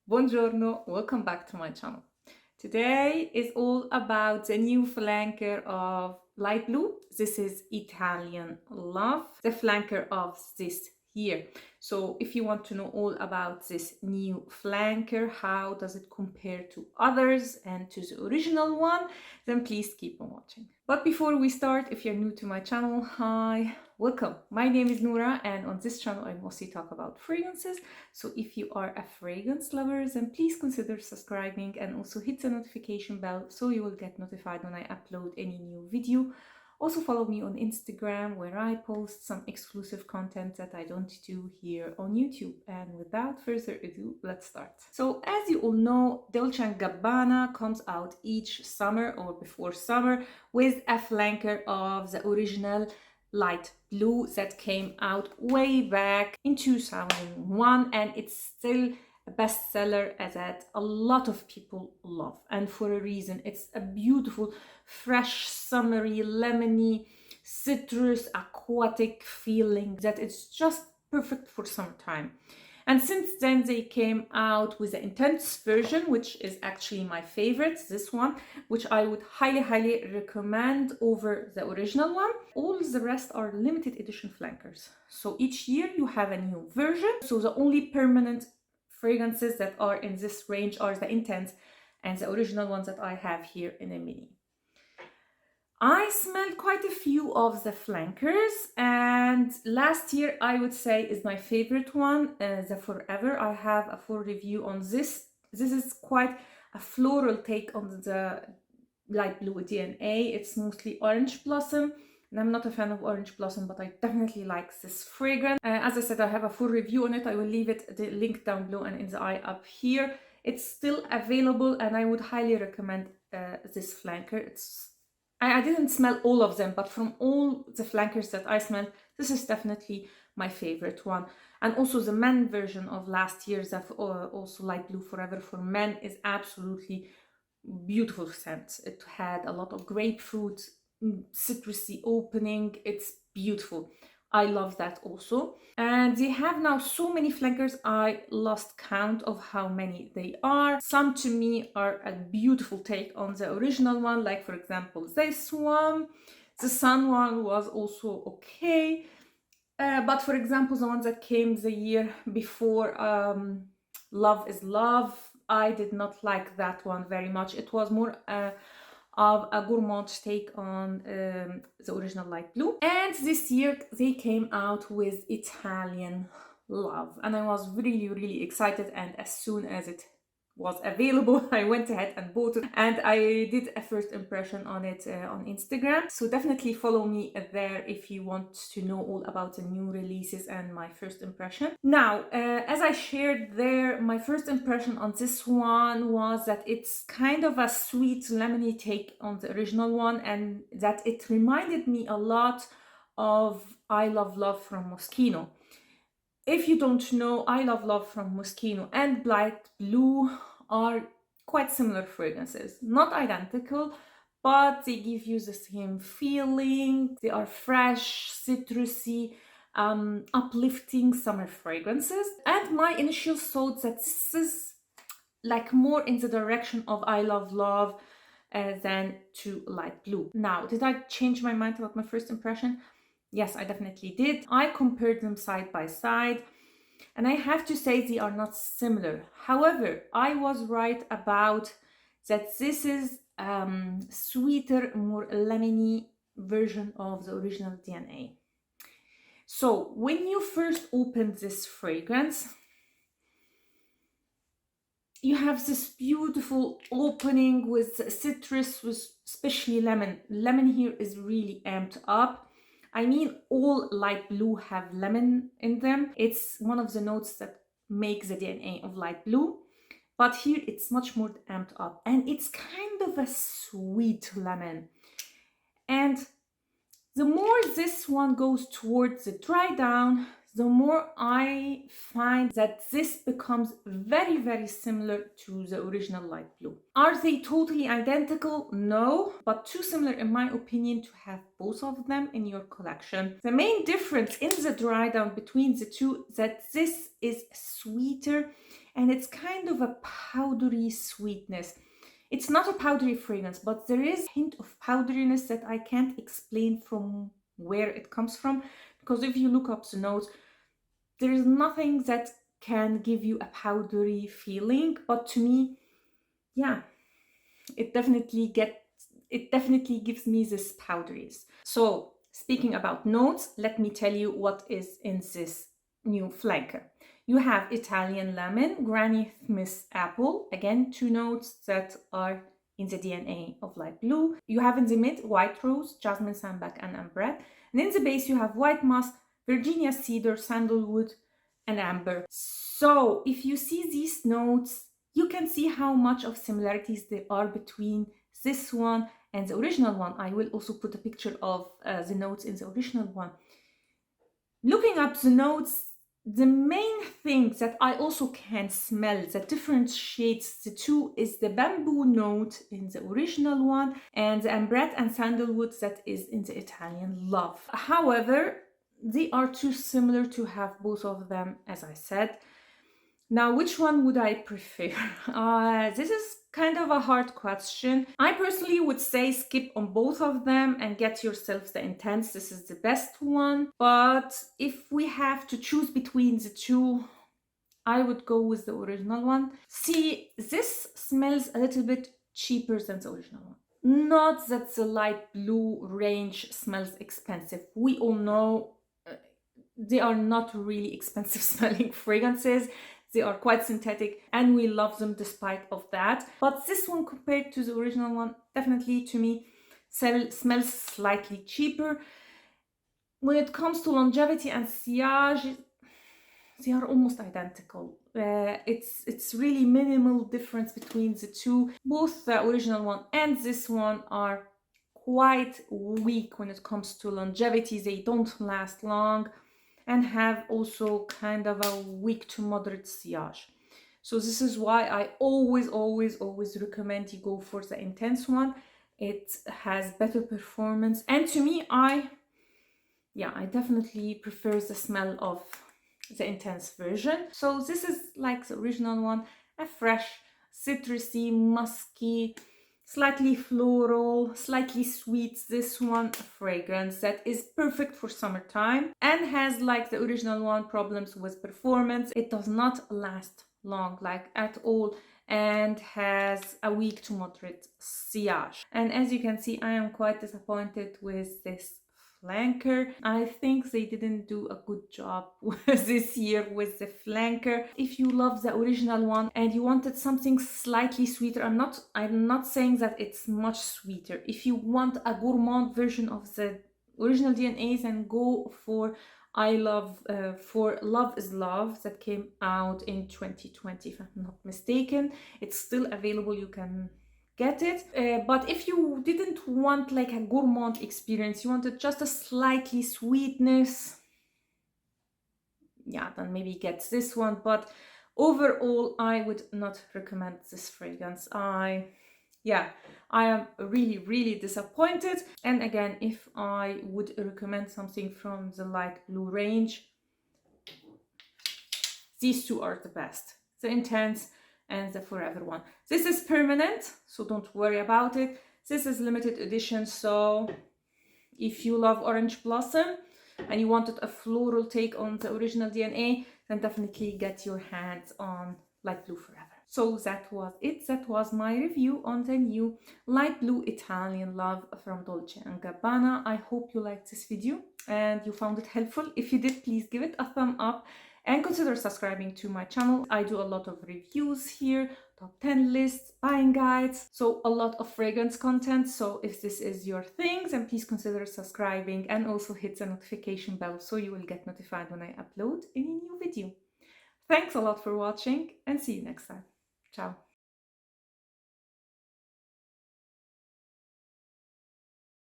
Buongiorno, welcome back to my channel. Today is all about the new flanker of light blue. This is Italian Love, the flanker of this year. So if you want to know all about this new flanker, how does it compare to others and to the original one, then please keep on watching. But before we start, if you're new to my channel, hi, welcome. My name is Noura, and on this channel I mostly talk about fragrances. So if you are a fragrance lover, then please consider subscribing and also hit the notification bell so you will get notified when I upload any new video. Also follow me on Instagram, where I post some exclusive content that I don't do here on YouTube. And without further ado, let's start. So as you all know, Dolce & Gabbana comes out each summer or before summer with a flanker of the original light blue that came out way back in 2001, and it's still a bestseller that a lot of people love, and for a reason. It's a beautiful, fresh, summery, lemony, citrus, aquatic feeling that it's just perfect for summertime. And since then they came out with the intense version, which is actually my favorite, this one, which I would highly recommend over the original one. All the rest are limited edition flankers. So each year you have a new version. So the only permanent fragrances that are in this range are the intense and the original ones that I have here in a mini. I smelled quite a few of the flankers, and last year I would say is my favorite one, the Forever. I have a full review on this. This is quite a floral take on the light blue DNA. It's mostly orange blossom, and I'm not a fan of orange blossom, but I definitely like this fragrance. As I said, I have a full review on it. I will leave the link down below and in the eye up here. It's still available, and I would highly recommend this flanker. I didn't smell all of them, but from all the flankers that I smelled, this is definitely my favorite one. And also the men version of last year's, also Light Blue Forever for Men, is absolutely beautiful scent. It had a lot of grapefruit, citrusy opening. It's beautiful. I love that also. And they have now so many flankers, I lost count of how many they are. Some to me are a beautiful take on the original one, like for example this one. The Sun one was also okay. But for example, the ones that came the year before, Love is Love, I did not like that one very much. It was more of a gourmand take on the original light blue. And this year they came out with Italian Love, and I was really excited, and as soon as it was available I went ahead and bought it, and I did a first impression on it on Instagram. So definitely follow me there if you want to know all about the new releases and my first impression. Now, as I shared there, my first impression on this one was that it's kind of a sweet lemony take on the original one, and that it reminded me a lot of I Love Love from Moschino. If you don't know, I Love Love from Moschino and Light Blue are quite similar fragrances. Not identical, but they give you the same feeling. They are fresh, citrusy, uplifting summer fragrances. And my initial thought that this is like more in the direction of I Love Love than to Light Blue. Now, did I change my mind about my first impression? Yes, I definitely did. I compared them side by side, and I have to say they are not similar. However, I was right about that this is sweeter, more lemony version of the original DNA. So when you first open this fragrance, you have this beautiful opening with citrus, with especially lemon. Lemon here is really amped up. I mean, all light blue have lemon in them. It's one of the notes that makes the DNA of light blue. But here it's much more amped up, and it's kind of a sweet lemon. And the more this one goes towards the dry down, the more I find that this becomes very, very similar to the original light blue. Are they totally identical? No, but too similar in my opinion to have both of them in your collection. The main difference in the dry down between the two, that this is sweeter and it's kind of a powdery sweetness. It's not a powdery fragrance, but there is a hint of powderiness that I can't explain from where it comes from, because if you look up the notes, there is nothing that can give you a powdery feeling, but to me, yeah, it definitely gives me this powderies. So speaking about notes, let me tell you what is in this new flanker. You have Italian lemon, Granny Smith apple, again 2 notes that are in the DNA of light blue. You have in the mid white rose, jasmine, sambac, and ambrette. And in the base you have white musk, Virginia cedar, sandalwood, and amber. So if you see these notes, you can see how much of similarities there are between this one and the original one. I will also put a picture of the notes in the original one. Looking up the notes, the main thing that I also can smell that differentiates the two is the bamboo note in the original one and the ambrette and sandalwood that is in the Italian love. However, they are too similar to have both of them, as I said. Now, which one would I prefer? This is kind of a hard question. I personally would say skip on both of them and get yourself the Intense. This is the best one. But if we have to choose between the two, I would go with the original one. See, this smells a little bit cheaper than the original one. Not that the light blue range smells expensive. We all know they are not really expensive smelling fragrances. They are quite synthetic and we love them despite of that. But this one compared to the original one, definitely to me, smells slightly cheaper. When it comes to longevity and sillage, they are almost identical. It's really minimal difference between the two. Both the original one and this one are quite weak when it comes to longevity. They don't last long and have also kind of a weak to moderate sillage. So this is why I always recommend you go for the Intense one. It has better performance, and to me, I definitely prefer the smell of the Intense version. So this is like the original one, a fresh, citrusy, musky, slightly floral, slightly sweet. This one, a fragrance that is perfect for summertime and has, like the original one, problems with performance. It does not last long, like at all, and has a weak to moderate sillage. And as you can see, I am quite disappointed with this flanker. I think they didn't do a good job this year with the flanker. If you love the original one and you wanted something slightly sweeter, I'm not saying that it's much sweeter. If you want a gourmand version of the original DNAs, then go for for Love is Love that came out in 2020, if I'm not mistaken. It's still available, you can get it. But if you didn't want like a gourmand experience, you wanted just a slightly sweetness, yeah, then maybe get this one. But overall, I would not recommend this fragrance. I am really disappointed. And again, if I would recommend something from the light blue range, these two are the best, the Intense and the Forever one. This is permanent, so don't worry about it. This is limited edition, so if you love Orange Blossom and you wanted a floral take on the original DNA, then definitely get your hands on Light Blue Forever. So that was it. That was my review on the new Light Blue Italian Love from Dolce & Gabbana. I hope you liked this video and you found it helpful. If you did, please give it a thumb up and consider subscribing to my channel. I do a lot of reviews here, top 10 lists, buying guides, so a lot of fragrance content. So if this is your thing, then please consider subscribing and also hit the notification bell so you will get notified when I upload any new video. Thanks a lot for watching and see you next time. Ciao.